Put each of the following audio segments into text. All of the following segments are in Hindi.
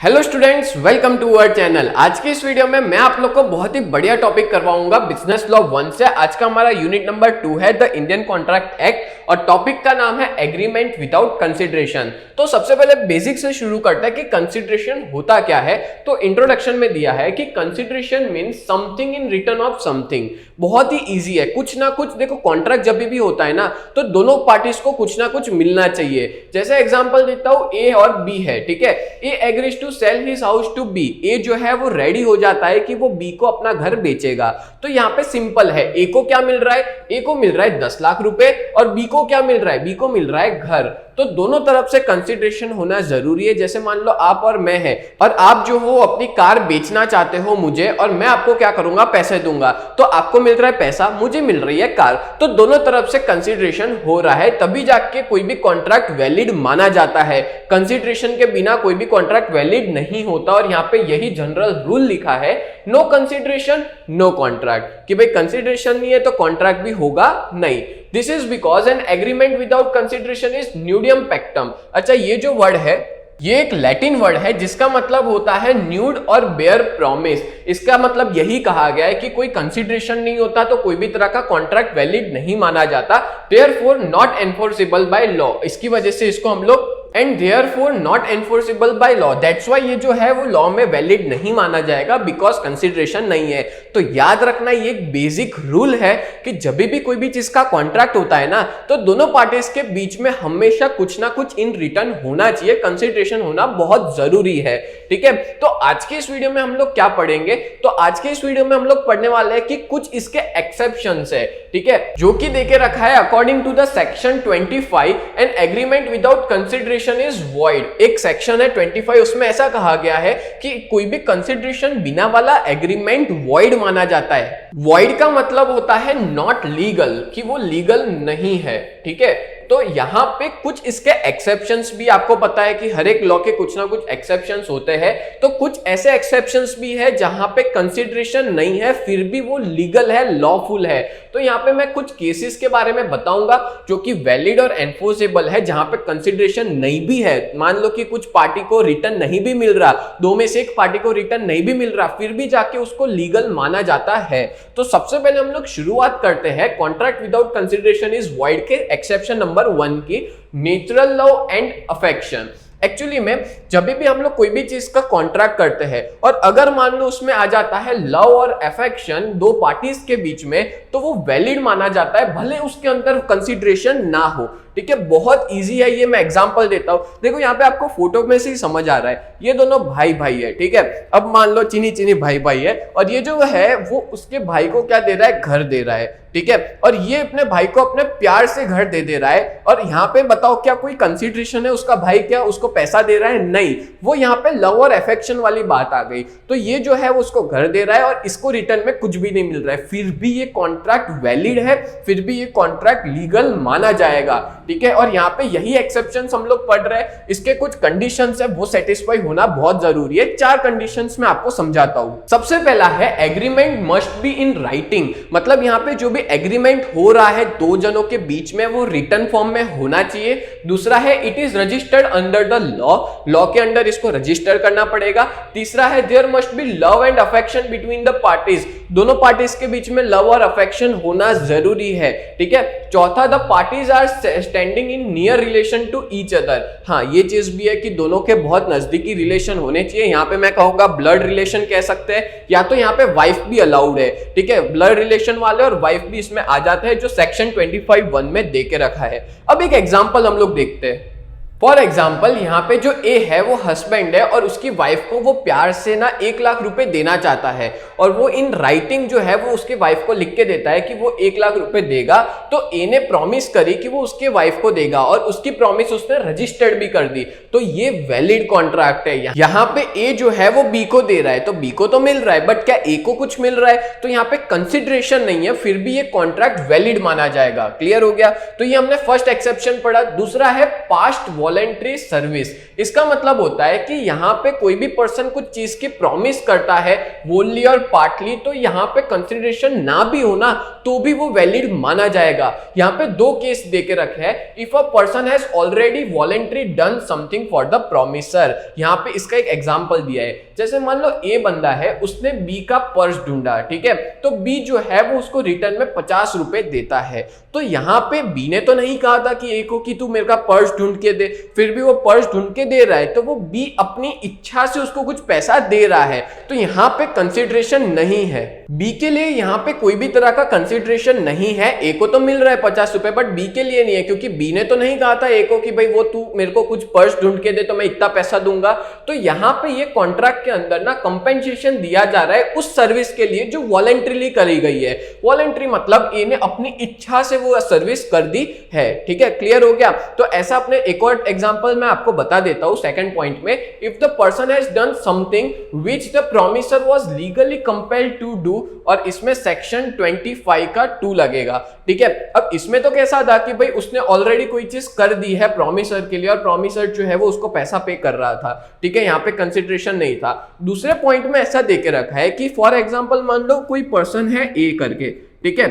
Hello students, welcome to our channel. आज की इस वीडियो में मैं आप लोग को बहुत ही बढ़िया टॉपिक करवाऊंगा बिजनेस लॉ 1 से। आज का हमारा यूनिट नंबर 2 है द इंडियन कॉन्ट्रैक्ट एक्ट और टॉपिक का नाम है एग्रीमेंट विदाउट कंसिडरेशन। तो सबसे पहले बेसिक से शुरू करते हैं कि कंसिडरेशन होता क्या है। तो इंट्रोडक्शन में दिया है कि consideration means something in return of something. बहुत ही इजी है, कुछ ना कुछ। देखो कॉन्ट्रैक्ट जब भी होता है ना तो दोनों पार्टीज को कुछ ना कुछ मिलना चाहिए। जैसे एग्जांपल देता हूं, ए और बी है, ठीक है। A agrees to sell his house to B. A जो है वो रेडी हो जाता है कि वो बी को अपना घर बेचेगा। तो यहाँ पे सिंपल है, ए को क्या मिल रहा है? ए को मिल रहा है 10 लाख रुपए और बी को क्या मिल रहा है? बी को मिल रहा है घर। तो दोनों तरफ से कंसिडरेशन होना जरूरी है। जैसे मान लो आप और मैं है और आप जो हो अपनी कार बेचना चाहते हो मुझे, और मैं आपको क्या करूंगा? पैसे दूंगा। तो आपको मिल रहा है पैसा, मुझे मिल रही है कार। तो दोनों तरफ से कंसिडरेशन हो रहा है, तभी जाके कोई भी कॉन्ट्रैक्ट वैलिड माना जाता है। कंसिडरेशन के बिना कोई भी कॉन्ट्रैक्ट वैलिड नहीं होता। और यहाँ पे यही जनरल रूल लिखा है, नो कंसिडरेशन नो कॉन्ट्रैक्ट। कि भाई कंसिडरेशन नहीं है तो कॉन्ट्रैक्ट भी होगा नहीं। This is because an agreement without consideration is nudum pactum. अच्छा, ये जो वर्ड है ये एक लैटिन वर्ड है जिसका मतलब होता है न्यूड और बेयर प्रॉमिस। इसका मतलब यही कहा गया है कि कोई कंसिडरेशन नहीं होता तो कोई भी तरह का कॉन्ट्रैक्ट वैलिड नहीं माना जाता। Therefore not enforceable by law. इसकी वजह से इसको हम लोग and therefore not enforceable by law, that's why ये जो है वो लॉ में वैलिड नहीं माना जाएगा बिकॉज कंसिडरेशन नहीं है। तो याद रखना ये एक बेसिक रूल है कि जब भी कोई भी चीज का कॉन्ट्रैक्ट होता है ना तो दोनों पार्टीज के बीच में हमेशा कुछ ना कुछ इन रिटर्न होना चाहिए। कंसिडरेशन होना बहुत जरूरी है, ठीक है। तो आज के इस वीडियो में हम लोग क्या पढ़ेंगे? तो आज के इस वीडियो में हम लोग पढ़ने वाले हैं कि कुछ इसके एक्सेप्शंस है, ठीक है, जो कि देके रखा है according to the section 25 an agreement without consideration is void. एक सेक्शन है 25, उसमें ऐसा कहा गया है कि कोई भी कंसिडरेशन बिना वाला एग्रीमेंट वॉइड माना जाता है। वॉइड का मतलब होता है नॉट लीगल, कि वो लीगल नहीं है, ठीक है। तो यहां पे कुछ इसके एक्सेप्शंस भी आपको पता है कि हर एक लॉ के कुछ ना कुछ एक्सेप्शंस होते हैं। तो कुछ ऐसे एक्सेप्शंस भी है जहां पे कंसिडरेशन नहीं है फिर भी वो लीगल है, लॉफुल है। तो यहां पे मैं कुछ केसेस के बारे में बताऊंगा जो कि वैलिड और एनफोर्सेबल है, जहां पे कंसिडरेशन नहीं भी है। मान लो कि कुछ पार्टी को रिटर्न नहीं भी मिल रहा, दो में से एक पार्टी को रिटर्न नहीं भी मिल रहा, फिर भी जाके उसको लीगल माना जाता है। तो सबसे पहले हम लोग शुरुआत करते हैं contract without consideration is void के एक्सेप्शन नंबर 1 की, natural love and affection. Actually में जब भी हम लोग कोई भी चीज का कॉन्ट्रैक्ट करते हैं और अगर मान लो उसमें आ जाता है लव और अफेक्शन दो पार्टीज के बीच में, तो वो वैलिड माना जाता है भले उसके अंदर कंसिडरेशन ना हो, ठीक है। बहुत इजी है ये, मैं एग्जांपल देता हूं। देखो यहाँ पे आपको फोटो में से ही समझ आ रहा है, ये दोनों भाई भाई है, ठीक है। अब मान लो चीनी चीनी भाई भाई है और ये जो है वो उसके भाई को क्या दे रहा है? घर दे रहा है, ठीक है। और ये अपने भाई को अपने प्यार से घर दे रहा है। और यहाँ पे बताओ क्या कोई कंसिडरेशन है? उसका भाई क्या उसको पैसा दे रहा है? नहीं, वो यहाँ पे लव और अफेक्शन वाली बात आ गई। तो ये जो है वो उसको घर दे रहा है और इसको रिटर्न में कुछ भी नहीं मिल रहा है, फिर भी ये कॉन्ट्रैक्ट वैलिड है, फिर भी ये कॉन्ट्रैक्ट लीगल माना जाएगा, ठीक है। और यहाँ पे यही एक्सेप्शंस हम लोग पढ़ रहे हैं। इसके कुछ कंडीशंस है, वो सेटिस्फाई होना बहुत जरूरी है। 4 कंडीशंस में आपको समझाता हूं। सबसे पहला है agreement must be in writing. मतलब यहाँ पे जो भी एग्रीमेंट हो रहा है दो जनों के बीच में वो रिटर्न फॉर्म में होना चाहिए। दूसरा है it is registered under the law, law के अंडर इसको रजिस्टर करना पड़ेगा। तीसरा है there must be love and affection between the parties, दोनों पार्टीज के बीच में लव और अफेक्शन होना जरूरी है, ठीक है। चौथा the parties are standing in near relation to each other. हाँ, ये चीज भी है कि दोनों के बहुत नजदीकी रिलेशन होने चाहिए। यहाँ पे मैं कहूंगा ब्लड रिलेशन कह सकते हैं, या तो यहाँ पे वाइफ भी अलाउड है, ठीक है। ब्लड रिलेशन वाले और वाइफ भी इसमें आ जाते हैं जो सेक्शन 25(1) में दे के रखा है। अब एक एग्जांपल हम लोग देखते हैं। फॉर एग्जाम्पल यहाँ पे जो ए है वो हस्बैंड है और उसकी वाइफ को वो प्यार से ना 1 लाख रुपए देना चाहता है और वो इन राइटिंग जो है वो उसके वाइफ को लिख के देता है कि वो 1 लाख रुपए देगा। तो ए ने प्रॉमिस करी कि वो उसके वाइफ को देगा और उसकी प्रॉमिस उसने रजिस्टर्ड भी कर दी। तो ये वैलिड कॉन्ट्रैक्ट है। यहाँ पे ए जो है वो बी को दे रहा है, तो बी को तो मिल रहा है, बट क्या ए को कुछ मिल रहा है? तो यहाँ पे कंसिडरेशन नहीं है, फिर भी ये कॉन्ट्रैक्ट वैलिड माना जाएगा। क्लियर हो गया? तो ये हमने फर्स्ट एक्सेप्शन पढ़ा। दूसरा है पास्ट वॉलेंट्री सर्विस। इसका मतलब होता है कि यहाँ पे कोई भी पर्सन कुछ चीज की प्रॉमिस करता है वोनली और पार्टली, तो यहाँ पे कंसिडरेशन ना भी होना तो भी वो वैलिड माना जाएगा। यहाँ पे दो केस देके रखे हैं, if a person has already voluntary done something for the promiser. यहाँ पे इसका एक एग्जांपल दिया है, जैसे मान लो ए बंदा है, उसने बी का पर्स ढूंढा, ठीक है, तो बी जो है वो उसको रिटर्न में 50 रुपए देता है। तो यहाँ पे बी ने तो नहीं कहा था कि ए को कि तू मेरे का पर्स ढूंढ के दे, फिर भी वो पर्स ढूंढ के दे रहा है, तो वो बी अपनी इच्छा से उसको कुछ पैसा दे रहा है, तो यहाँ पे कंसिडरेशन नहीं है। बी के लिए यहाँ पे कोई भी तरह का कंसिडरेशन नहीं है। ए को तो मिल रहा है 50 रुपए, बट बी के लिए नहीं है, क्योंकि बी ने तो नहीं कहा था ए को कि भाई वो तू मेरे को कुछ पर्स ढूंढ के दे तो मैं इतना पैसा दूंगा। तो यहाँ पे ये कॉन्ट्रैक्ट के अंदर ना कंपेंसेशन दिया जा रहा है उस सर्विस के लिए जो वॉलेंट्रीली करी गई है। वॉलेंट्री मतलब ए ने अपनी इच्छा से वो सर्विस कर दी है, ठीक है, क्लियर हो गया। तो ऐसा अपने एक और एग्जांपल मैं आपको बता देता हूं सेकंड पॉइंट में, if the person has done something which the promisor was legally compelled to do, और इसमें सेक्शन 25 का 2 लगेगा, ठीक है। अब इसमें तो कैसा था कि भाई उसने ऑलरेडी कोई चीज कर दी है प्रॉमिसर के लिए और प्रॉमिसर जो है वो उसको पैसा पे कर रहा था, ठीक है, यहाँ पे कंसिडरेशन नहीं था। दूसरे पॉइंट में ऐसा देके रखा है कि फॉर एग्जांपल मान लो कोई पर्सन है ए करके, ठीक है,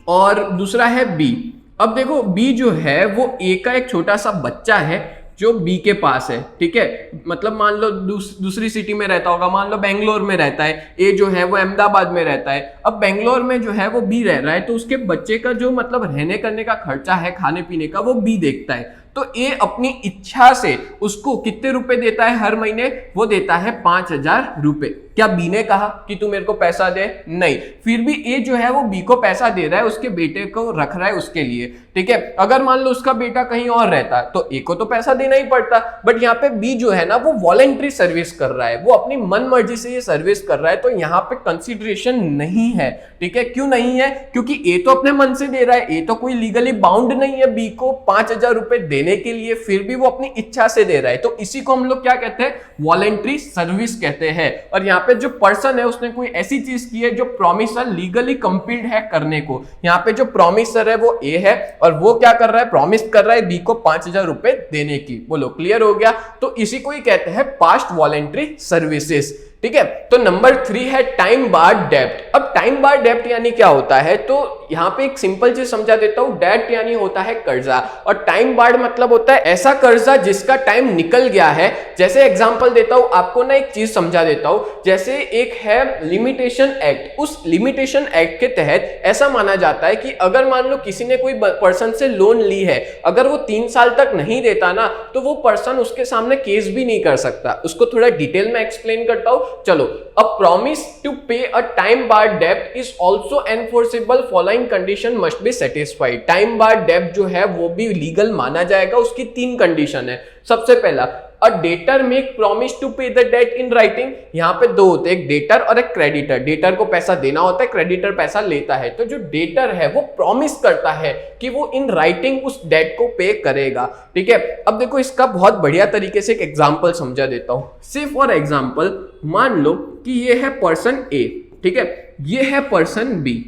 और दूसरा है बी। अब देखो बी जो है वो ए का एक छोटा सा बच्चा है जो बी के पास है, ठीक है, मतलब मान लो दूसरी सिटी में रहता होगा, मान लो बेंगलोर में रहता है, ए जो है वो अहमदाबाद में रहता है। अब बेंगलोर में जो है वो बी रह रहा है, तो उसके बच्चे का जो मतलब रहने करने का खर्चा है, खाने पीने का, वो बी देखता है। तो ए अपनी इच्छा से उसको कितने रुपए देता है हर महीने, वो देता है 5000 रुपए। क्या बी ने कहा कि तू मेरे को पैसा दे? नहीं, फिर भी ए जो है वो बी को पैसा दे रहा है, उसके बेटे को रख रहा है उसके लिए, ठीक है। अगर मान लो उसका बेटा कहीं और रहता है तो ए को तो पैसा देना ही पड़ता, बट यहाँ पे बी जो है ना वो वॉलेंट्री सर्विस कर रहा है, वो अपनी मन मर्जी से ये सर्विस कर रहा है, तो यहाँ पे कंसिडरेशन नहीं है, ठीक है। क्यों नहीं है? क्योंकि ए तो अपने मन से दे रहा है, ए तो कोई लीगली बाउंड नहीं है बी को 5000 रुपए देने के लिए, फिर भी वो अपनी इच्छा से दे रहा है, तो इसी को हम लोग क्या कहते हैं? वॉलेंट्री सर्विस कहते हैं। और यहाँ पे जो पर्सन है उसने कोई ऐसी चीज की है जो प्रॉमिसर लीगली कंपेल्ड है करने को। यहाँ पे जो प्रॉमिसर है वो ए है और वो क्या कर रहा है? प्रॉमिस कर रहा है बी को 5000 रुपए देने की। बोलो क्लियर हो गया? तो इसी को ही कहते हैं पास्ट वॉलेंट्री सर्विसेज, ठीक है। तो नंबर 3 है टाइम बार डेब्ट। अब टाइम बार डेब्ट यानी क्या होता है? तो यहाँ पे एक सिंपल चीज समझा देता हूं। डेब्ट यानी होता है कर्जा और टाइम बार मतलब होता है ऐसा कर्जा जिसका टाइम निकल गया है। जैसे एग्जांपल देता हूं आपको ना, एक चीज समझा देता हूं। जैसे एक है लिमिटेशन एक्ट, उस लिमिटेशन एक्ट के तहत ऐसा माना जाता है कि अगर मान लो किसी ने कोई पर्सन से लोन ली है, अगर वो 3 साल तक नहीं देता ना, तो वो पर्सन उसके सामने केस भी नहीं कर सकता। उसको थोड़ा डिटेल में एक्सप्लेन करता हूं, चलो। अ प्रॉमिस टू पे अ टाइम बार डेब्ट is also enforceable, following condition must be satisfied. Time bar डेब्ट जो है वो भी लीगल माना जाएगा, उसकी 3 कंडीशन है। सबसे पहला, a debtor make promise to pay the debt in writing. यहाँ पे 2 होते हैं, एक डेटर और एक क्रेडिटर। डेटर को पैसा देना होता है, क्रेडिटर पैसा लेता है। तो जो डेटर है वो प्रॉमिस करता है कि वो इन राइटिंग उस डेट को पे करेगा, ठीक है। अब देखो इसका बहुत बढ़िया तरीके से एक एग्जांपल समझा देता हूं। से फॉर एग्जांपल मान लो कि ये है पर्सन ए, ठीक है, ये है पर्सन बी।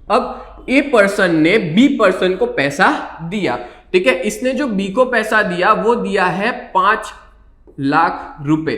अब ए पर्सन ने बी पर्सन को पैसा दिया, ठीक है। इसने जो बी को पैसा दिया वो दिया है 5 लाख रुपए,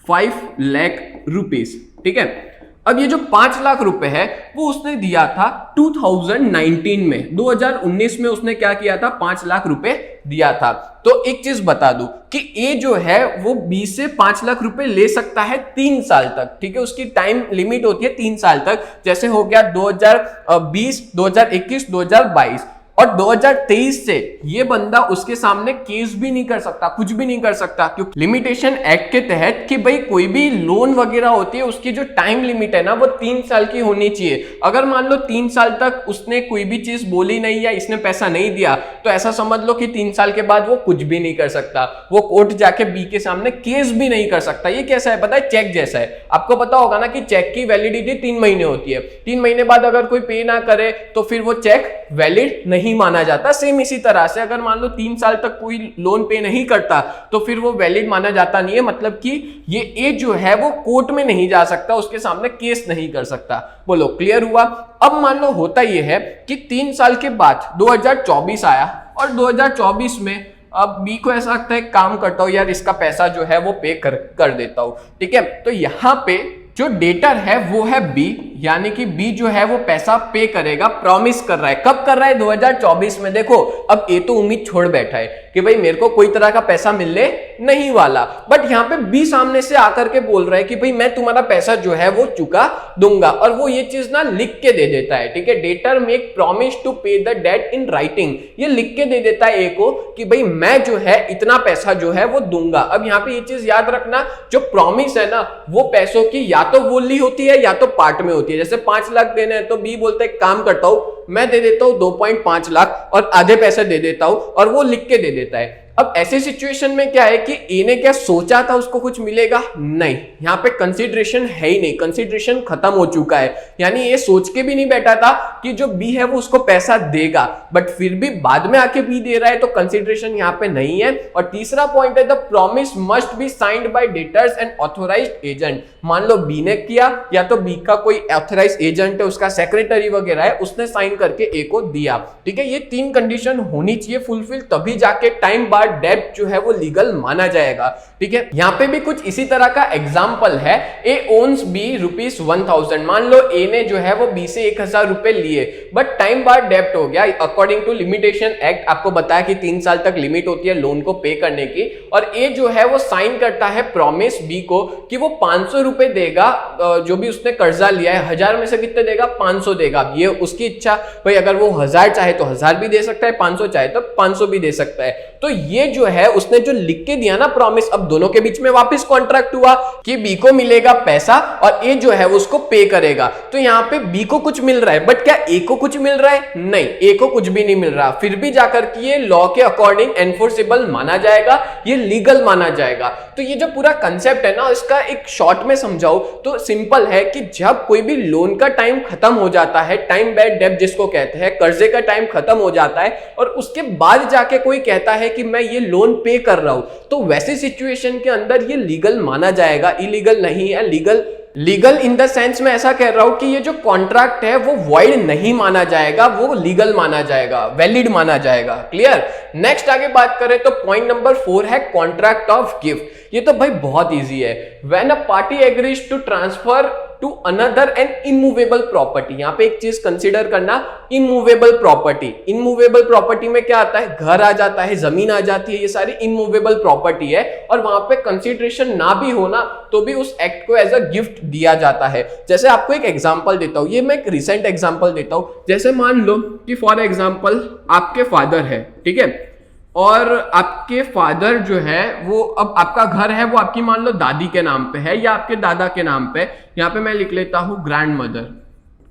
5 लाख रुपीस, ठीक है। अब ये जो 5 लाख रुपए है वो उसने दिया था 2019 में, 2019 में उसने क्या किया था? 5 लाख रुपए दिया था। तो एक चीज बता दूं कि ए जो है वो बी से 5 लाख रुपए ले सकता है 3 साल तक, ठीक है। उसकी टाइम लिमिट होती है 3 साल तक। जैसे हो गया 2020, 2021, 2022 और 2023 से ये बंदा उसके सामने केस भी नहीं कर सकता, कुछ भी नहीं कर सकता, क्योंकि लिमिटेशन एक्ट के तहत कि भाई कोई भी लोन वगैरह होती है उसकी जो टाइम लिमिट है ना वो 3 साल की होनी चाहिए। अगर मान लो 3 साल तक उसने कोई भी चीज बोली नहीं या इसने पैसा नहीं दिया, तो ऐसा समझ लो कि 3 साल के बाद वो कुछ भी नहीं कर सकता, वो कोर्ट जाके बी के सामने केस भी नहीं कर सकता। ये कैसा है पता है? चेक जैसा है। आपको पता होगा ना कि चेक की वैलिडिटी 3 महीने होती है। 3 महीने बाद अगर कोई पे ना करे तो फिर वो चेक वैलिड नहीं माना जाता। सेम इसी तरह से अगर मान लो 3 साल तक कोई लोन पे नहीं करता तो फिर वो वैलिड माना जाता नहीं है। मतलब कि ये ए जो है वो कोर्ट में नहीं जा सकता, उसके सामने केस नहीं कर सकता। बोलो क्लियर हुआ? अब मान लो होता ये है कि 3 साल के बाद 2024 आया और 2024 में अब बी को ऐसा लगता है काम करता हूं यार, इसका पैसा जो है वो पे कर देता हूं, ठीक है। तो यहां पे जो डेटर है वो है बी, यानी कि बी जो है वो पैसा पे करेगा, प्रॉमिस कर रहा है। कब कर रहा है? 2024 में। देखो अब ए तो उम्मीद छोड़ बैठा है कि भाई मेरे को कोई तरह का पैसा मिलने नहीं वाला, बट यहाँ पे बी सामने से आकर के बोल रहा है कि भाई मैं तुम्हारा पैसा जो है वो चुका दूंगा, और वो ये चीज ना लिख के दे देता है, ठीक है। Debtor make promise to pay the debt in writing, ये लिख के दे देता है ए को कि भाई मैं जो है इतना पैसा जो है वो दूंगा। अब यहाँ पे ये चीज याद रखना, जो प्रॉमिस है ना वो पैसों की या तो वोली होती है या तो पार्ट में होती है। जैसे 5 लाख देने हैं तो बी बोलता है काम करता हूं मैं दे देता हूं 2.5 लाख और आधे पैसे दे देता हूं, और वो लिख के दे देता है। अब ऐसे सिचुएशन में क्या है कि ए ने क्या सोचा था उसको कुछ मिलेगा? नहीं, यहां पे कंसीडरेशन है ही नहीं, कंसीडरेशन खत्म हो चुका है। यानी ये सोच के भी नहीं बैठा था कि जो बी है वो उसको पैसा देगा, बट फिर भी बाद में आके बी दे रहा है, तो कंसीडरेशन यहां पे नहीं है। और तीसरा पॉइंट है the promise must be signed by debtors and authorised agent. मान लो बी ने किया या तो बी का कोई ऑथोराइज्ड एजेंट है, उसका सेक्रेटरी वगैरह है, उसने साइन करके ए को दिया, ठीक है। ये 3 कंडीशन होनी चाहिए फुलफिल, तभी जाके टाइम बार डेट जो है वो लीगल माना जाएगा, ठीक है। यहां पे भी कुछ इसी तरह का एग्जांपल है। ए ओन्स बी ₹1000। मान लो ए ने जो है वो बी से 1000 रुपए लिए, बट टाइम बार डेब्ट हो गया। अकॉर्डिंग टू लिमिटेशन एक्ट आपको बताया कि 3 साल तक लिमिट होती है लोन को पे करने की, और ए जो है वो साइन करता है प्रॉमिस बी को कि वो 500 रुपए देगा, जो भी उसने कर्जा लिया है 1000 में से कितने देगा? 500 देगा। ये उसकी इच्छा, भाई अगर वो 1000 चाहे तो 1000 भी दे सकता है, 500 चाहे तो 500 भी दे सकता है। तो ये जो है उसने जो लिख के दिया ना प्रॉमिस, अब दोनों के बीच में वापस कॉन्ट्रैक्ट हुआ कि बी को मिलेगा पैसा और ए जो है उसको पे करेगा। तो यहां पे बी को कुछ मिल रहा है, बट क्या ए को कुछ मिल रहा है? नहीं, ए को कुछ भी नहीं मिल रहा। फिर भी जाकर के ये लॉ के अकॉर्डिंग एनफोर्सेबल माना जाएगा, ये लीगल माना जाएगा। तो ये जो पूरा कंसेप्ट है ना, इसका एक शॉर्ट में समझाऊं तो सिंपल है कि जब कोई भी लोन का टाइम खत्म हो जाता है, टाइम बाय डेब्ट जिसको कहते हैं, कर्जे का टाइम खत्म हो जाता है, और उसके बाद जाके कोई कहता है कि मैं ये लोन पे कर रहा हूं, तो वैसे सिचुएशन के अंदर ये लीगल माना जाएगा, इलीगल नहीं है। लीगल इन द सेंस में ऐसा कह रहा हूं कि ये जो कॉन्ट्रैक्ट है वो वॉइड नहीं माना जाएगा, वो लीगल माना जाएगा, वैलिड माना जाएगा। क्लियर? नेक्स्ट आगे बात करें तो पॉइंट नंबर 4 है कॉन्ट्रैक्ट ऑफ गिफ्ट। ये तो भाई बहुत इजी है। When a party agrees to transfer to another an immovable property, यहां पे एक चीज कंसीडर करना, इमूवेबल प्रॉपर्टी। इमूवेबल प्रॉपर्टी में क्या आता है? घर आ जाता है, जमीन आ जाती है, ये सारी इमूवेबल प्रॉपर्टी है, और वहां पे कंसीडरेशन ना भी होना तो भी उस एक्ट को एज अ गिफ्ट दिया जाता है। जैसे आपको एक एग्जांपल देता हूं, ये मैं एक रिसेंट एग्जांपल देता हूं। जैसे मान लो कि फॉर एग्जांपल आपके फादर है, ठीक है, और आपके फादर जो है वो, अब आपका घर है वो आपकी मान लो दादी के नाम पे है या आपके दादा के नाम पे, यहां पे मैं लिख लेता हूं ग्रैंड मदर,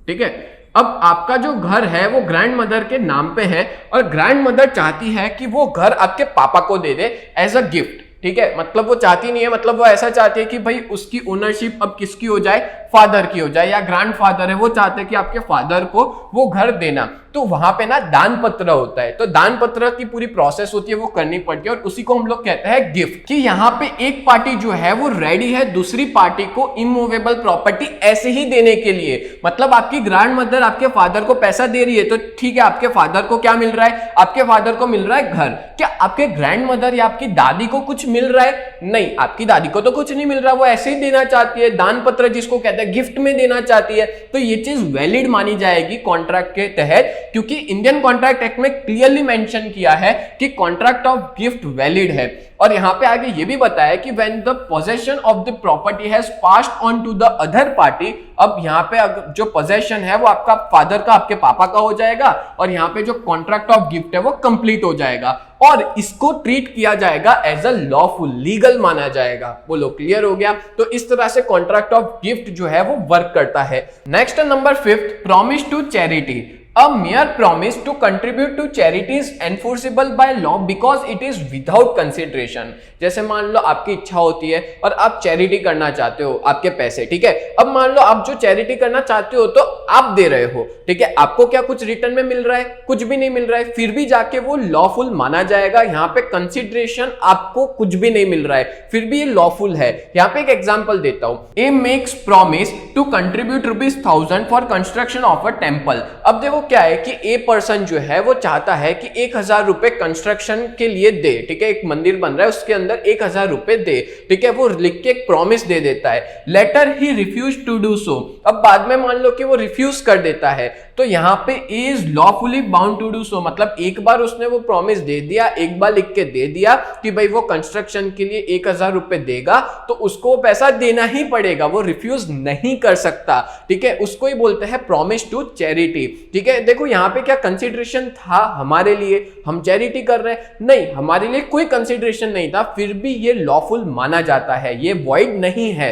ठीक है। अब आपका जो घर है वो ग्रैंड मदर के नाम पे है, और ग्रैंड मदर चाहती है कि वो घर आपके पापा को दे दे एज अ गिफ्ट, ठीक है। मतलब वो चाहती नहीं है, मतलब वो ऐसा चाहती है कि भाई उसकी ओनरशिप अब किसकी हो जाए? फादर की हो जाए, या ग्रैंडफादर है वो चाहते हैं कि आपके फादर को वो घर देना। तो वहां पे ना दान पत्र होता है, तो दान पत्र की पूरी प्रोसेस होती है, वो करनी पड़ती है, और उसी को हम लोग कहते हैं गिफ्ट। कि यहाँ पे एक पार्टी जो है वो रेडी है दूसरी पार्टी को इमूवेबल प्रॉपर्टी ऐसे ही देने के लिए। मतलब आपकी ग्रैंड मदर आपके फादर को पैसा दे रही है, तो ठीक है, आपके फादर को क्या मिल रहा है? आपके फादर को मिल रहा है घर। क्या आपके ग्रैंड मदर या आपकी दादी को कुछ मिल रहा है? नहीं, आपकी दादी को तो कुछ नहीं मिल रहा, वो ऐसे ही देना चाहती है, दान पत्र जिसको कहते हैं गिफ्ट में देना चाहती है। तो ये चीज वैलिड मानी जाएगी कॉन्ट्रैक्ट के तहत, क्योंकि इंडियन कॉन्ट्रैक्ट एक्ट में क्लियरली मेंशन किया है कि कॉन्ट्रैक्ट ऑफ गिफ्ट वैलिड है। और यहां पे आगे ये भी बताया कि when the possession of the property has passed on to the other party, अब यहां पे जो पोजेशन है वो आपका फादर का आपके पापा का हो जाएगा, और यहां पे जो कॉन्ट्रैक्ट ऑफ गिफ्ट है वो कंप्लीट हो जाएगा, और इसको ट्रीट किया जाएगा एज अ लॉफुल, लीगल माना जाएगा। बोलो क्लियर हो गया? तो इस तरह से कॉन्ट्रैक्ट ऑफ गिफ्ट जो है वो वर्क करता है। Next number 5, promise to charity. A mere promise to contribute to charity is enforceable by law because it is without consideration। जैसे मान लो आपकी इच्छा होती है और आप चैरिटी करना चाहते हो, आपके पैसे, ठीक है। अब मान लो आप जो चैरिटी करना चाहते हो तो आप दे रहे हो, ठीक है, आपको क्या कुछ रिटर्न में मिल रहा है? कुछ भी नहीं मिल रहा है, फिर भी जाके वो लॉफुल माना जाएगा। यहाँ पे कंसिडरेशन आपको कुछ भी नहीं मिल रहा है, फिर भी ये लॉफुल है। यहाँ पे एक एग्जांपल देता हूं, A makes promise to contribute ₹1000 for construction of a temple. अब देखो क्या है कि ए पर्सन जो है वो चाहता है कि 1000 रुपए कंस्ट्रक्शन के लिए दे, ठीक है, एक मंदिर बन रहा है उसके अंदर 1000 रुपए दे, ठीक है, वो लिख के एक प्रॉमिस दे देता है। लेटर ही रिफ्यूज टू डू सो, अब बाद में मान लो कि वो रिफ्यूज कर देता है, तो यहाँ पे is lawfully bound to do so, मतलब एक बार उसने वो प्रॉमिस दे दिया, एक बार लिख के दे दिया कि भाई वो कंस्ट्रक्शन के लिए 1000 रुपए देगा, तो उसको पैसा देना ही पड़ेगा, वो रिफ्यूज नहीं कर सकता, ठीक है, उसको ही बोलते हैं प्रॉमिस टू चैरिटी, ठीक है। देखो यहाँ पे क्या कंसिडरेशन था हमारे लिए, हम चैरिटी कर रहे हैं, नहीं, हमारे लिए कोई कंसिडरेशन नहीं था, फिर भी ये लॉफुल माना जाता है, ये वॉइड नहीं है।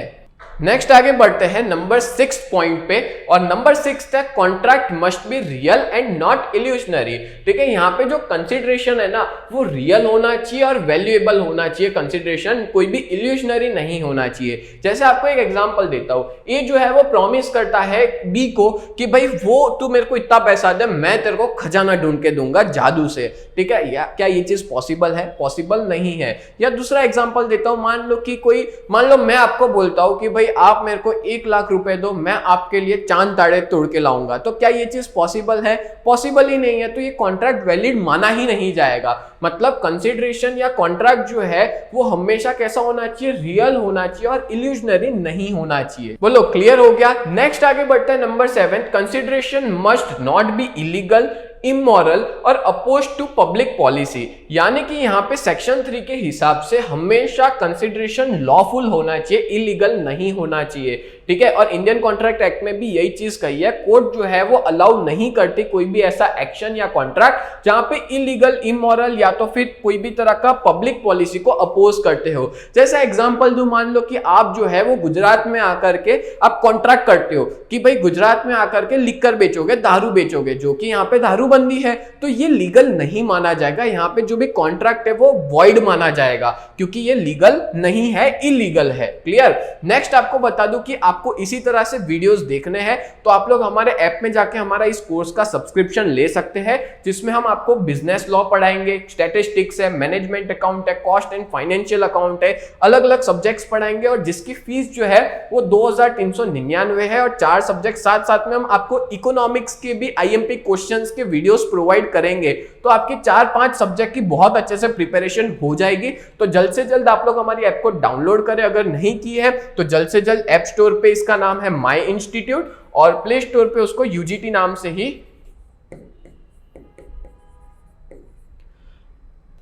नेक्स्ट आगे बढ़ते हैं नंबर 6 पॉइंट पे, और नंबर 6 है contract must be real and not illusionary, ठीक है। यहाँ पे जो कंसिडरेशन है ना वो रियल होना चाहिए और वैल्यूएबल होना चाहिए, कंसिडरेशन कोई भी इल्यूशनरी नहीं होना चाहिए। जैसे आपको एक एग्जांपल देता हूं, ए जो है वो प्रॉमिस करता है बी को कि भाई वो तू मेरे को इतना पैसा दे, मैं तेरे को खजाना ढूंढ के दूंगा जादू से, ठीक है। या क्या ये चीज पॉसिबल है? पॉसिबल नहीं है। या दूसरा एग्जांपल देता हूं, मान लो मैं आपको बोलता हूं कि भाई आप मेरे को 1 लाख रुपए दो, मैं आपके लिए चांद तारे तोड़ के लाऊंगा, तो क्या ये चीज पॉसिबल है? पॉसिबल ही नहीं है, तो ये कॉन्ट्रैक्ट वैलिड माना ही नहीं जाएगा। मतलब कंसिडरेशन या कॉन्ट्रैक्ट जो है वो हमेशा कैसा होना चाहिए? रियल होना चाहिए और इल्यूजनरी नहीं होना चाहिए। बोलो क्लियर हो गया? नेक्स्ट आगे बढ़ते हैं number 7, consideration must not be illegal, immoral और अपोज टू पब्लिक पॉलिसी, यानी कि यहाँ पे सेक्शन 3 के हिसाब से हमेशा कंसिडरेशन लॉफुल होना चाहिए, इलीगल नहीं होना चाहिए, ठीक है। और इंडियन कॉन्ट्रैक्ट एक्ट में भी यही चीज कही है, कोर्ट जो है वो अलाउ नहीं करती कोई भी ऐसा एक्शन या कॉन्ट्रैक्ट जहां पे इलीगल, इमोरल या तो फिर कोई भी तरह का पब्लिक पॉलिसी को अपोज करते हो। जैसे एग्जांपल दूं, मान लो कि आप जो है वो गुजरात में आकर के आप कॉन्ट्रैक्ट करते हो कि भाई गुजरात में आकर के लिकर बेचोगे, दारू बेचोगे, जो कि यहाँ पे दारूबंदी है, तो ये लीगल नहीं माना जाएगा। यहाँ पे जो भी कॉन्ट्रैक्ट है वो वॉइड माना जाएगा, क्योंकि ये लीगल नहीं है, इलीगल है। क्लियर? नेक्स्ट आपको बता दूं कि आपको इसी तरह से वीडियोस देखने हैं तो आप लोग हमारे ऐप में जाके हमारा इस कोर्स का सब्सक्रिप्शन ले सकते हैं, जिसमें हम आपको बिजनेस लॉ पढ़ाएंगे, स्टैटिस्टिक्स है, मैनेजमेंट अकाउंट है, कॉस्ट एंड फाइनेंशियल अकाउंट है, अलग अलग सब्जेक्ट्स पढ़ाएंगे, और जिसकी फीस जो है वो 2399 है, और 4 सब्जेक्ट साथ साथ में हम आपको इकोनॉमिक्स के भी IMP क्वेश्चंस के वीडियोस प्रोवाइड करेंगे, तो आपकी 4-5 सब्जेक्ट की बहुत अच्छे से प्रिपरेशन हो जाएगी। तो जल्द से जल्द आप लोग हमारी ऐप को डाउनलोड करें, अगर नहीं की है तो जल्द से जल्द ऐप स्टोर पे इसका नाम है माई इंस्टीट्यूट, और प्ले स्टोर पे उसको UGT नाम से ही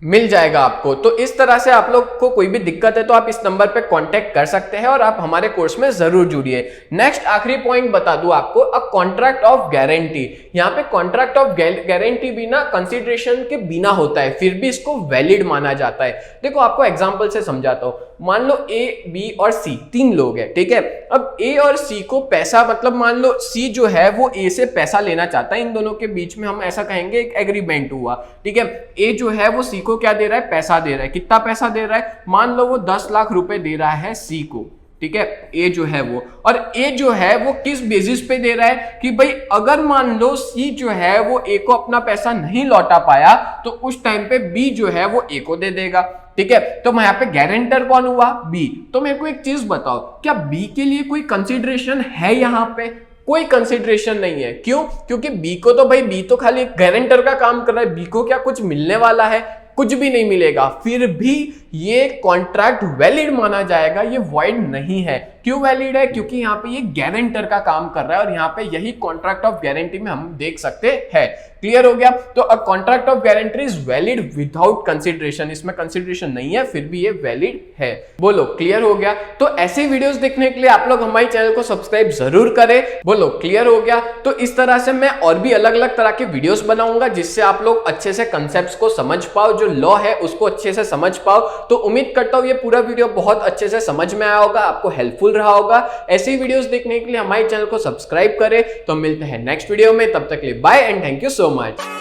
मिल जाएगा आपको। तो इस तरह से आप लोग को कोई भी दिक्कत है तो आप इस नंबर पे कांटेक्ट कर सकते हैं, और आप हमारे कोर्स में जरूर जुड़िए। नेक्स्ट आखिरी पॉइंट बता दूं आपको, अ कॉन्ट्रैक्ट ऑफ गारंटी। यहाँ पे कॉन्ट्रैक्ट ऑफ गारंटी भी ना कंसिडरेशन के बिना होता है, फिर भी इसको वैलिड माना जाता है। देखो आपको एग्जाम्पल से समझाता हूं, मान लो A, B और C 3 लोग हैं, ठीक है। अब A और C को पैसा, मतलब मान लो C जो है वो A से पैसा लेना चाहता है, इन दोनों के बीच में हम ऐसा कहेंगे एक एग्रीमेंट हुआ, ठीक है। A जो है वो C को क्या दे रहा है? पैसा दे रहा है। कितना पैसा दे रहा है? मान लो वो 10 लाख रुपए दे रहा है C को, ठीक है, A जो है वो, और A जो है वो किस बेसिस पे दे रहा है कि भाई अगर मान लो C जो है वो A को अपना पैसा नहीं लौटा पाया तो उस टाइम पे B जो है वो A को दे देगा, ठीक है। तो मैं यहाँ पे गारंटर कौन हुआ? B। तो मेरे को एक चीज बताओ, क्या B के लिए कोई कंसिडरेशन है? यहाँ पे कोई कंसिडरेशन नहीं है। क्यों? क्योंकि B को तो भाई B तो खाली गारंटर का काम कर रहा है, B को क्या कुछ मिलने वाला है? कुछ भी नहीं मिलेगा, फिर भी ये कॉन्ट्रैक्ट वैलिड माना जाएगा, ये वॉइड नहीं है। क्यों वैलिड है? क्योंकि यहाँ पे ये गारंटर का काम कर रहा है, और यहाँ पे यही कॉन्ट्रैक्ट ऑफ गारंटी में हम देख सकते हैं। क्लियर हो गया? तो a contract of guarantee is valid without consideration, इसमें कंसिडरेशन नहीं है, फिर भी ये वैलिड है। बोलो क्लियर हो गया? तो ऐसे वीडियोस देखने के लिए आप लोग हमारे चैनल को सब्सक्राइब जरूर करें। बोलो क्लियर हो गया? तो इस तरह से मैं और भी अलग अलग तरह के वीडियोस बनाऊंगा, जिससे आप लोग अच्छे से कंसेप्ट्स को समझ पाओ, जो लॉ है उसको अच्छे से समझ पाओ। तो उम्मीद करता हूं ये पूरा वीडियो बहुत अच्छे से समझ में आया होगा, आपको हेल्पफुल रहा होगा। ऐसी वीडियोस देखने के लिए हमारे चैनल को सब्सक्राइब करें। तो मिलते हैं नेक्स्ट वीडियो में, तब तक के लिए bye and thank you so much.